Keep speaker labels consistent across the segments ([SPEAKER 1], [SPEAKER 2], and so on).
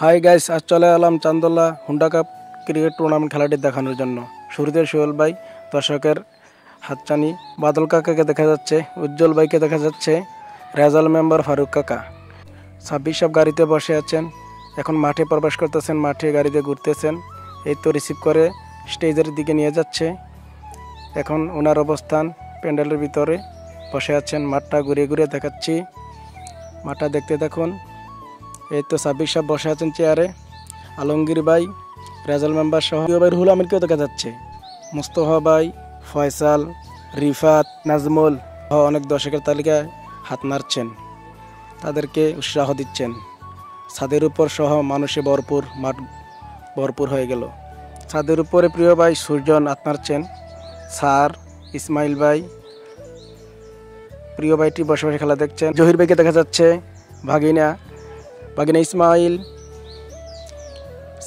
[SPEAKER 1] Hi guys, আজ চলে এলাম চান্দোলা হুন্ডা কাপ ক্রিকেট টুর্নামেন্ট খেলাটি দেখানোর জন্য। শুরুতে সোহেল ভাই, দর্শকের হাতছানি বাদল কাকাকে দেখা যাচ্ছে, উজ্জ্বল ভাইকে দেখা যাচ্ছে, রেজাল মেম্বার ফারুক কাকা। 26 সব গাড়িতে বসে আছেন, এখন মাঠে প্রবেশ করতেছেন, মাঠে গাড়িতে ঘুরতেছেন। এই তো রিসিভ করে স্টেজের দিকে নিয়ে যাচ্ছে। এখন ওনার অবস্থান প্যান্ডেলের ভিতরে বসে আছেন। মাঠটা ঘুরে ঘুরে দেখাচ্ছি, মাঠটা দেখতে দেখুন। এই তো 26 সব বসে আছেন চেয়ারে। আলমগীর ভাই, রেজাল মেম্বার সহ ভাই, রুহুল আমিনকেও দেখা যাচ্ছে। মুস্তফা ভাই, ফয়সাল, রিফাত, নাজমুল সহ অনেক দর্শকের তালিকায় হাত নাড়ছেন, তাদেরকে উৎসাহ দিচ্ছেন। ছাদের উপর সহ মানুষে ভরপুর, মাঠ ভরপুর হয়ে গেল। ছাদের উপরে প্রিয় ভাই সুজন হাত নাড়ছেন। স্যার ইসমাইল ভাই, প্রিয় ভাইটি বসে বসে খেলা দেখছেন। জহির ভাইকে দেখা যাচ্ছে, ভাগিনা ইসমাইল।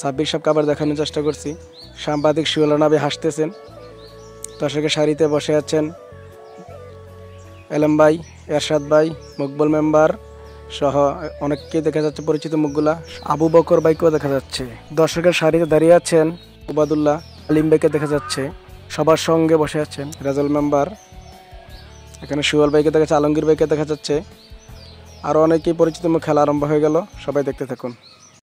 [SPEAKER 1] 26 সব কাবার দেখানোর চেষ্টা করছি। সাংবাদিক শিওলানাবি হাসতেছেন। দর্শকের সারিতে বসে আছেন এলম ভাই, এরশাদ ভাই, মকবুল মেম্বার সহ অনেককেই দেখা যাচ্ছে, পরিচিত মুখগুলা। আবু বকর ভাইকেও দেখা যাচ্ছে। দর্শকের সারিতে দাঁড়িয়ে আছেন উবাদুল্লাহ, আলিম ভাইকে দেখা যাচ্ছে। সবার সঙ্গে বসে আছেন রেজাল মেম্বার। এখানে সোহেল ভাইকে দেখা যাচ্ছে, আলমগীর ভাইকে দেখা যাচ্ছে। আরও অনেকেই পরিচিত মুখ। খেলা আরম্ভ হয়ে গেল, সবাই দেখতে থাকুন।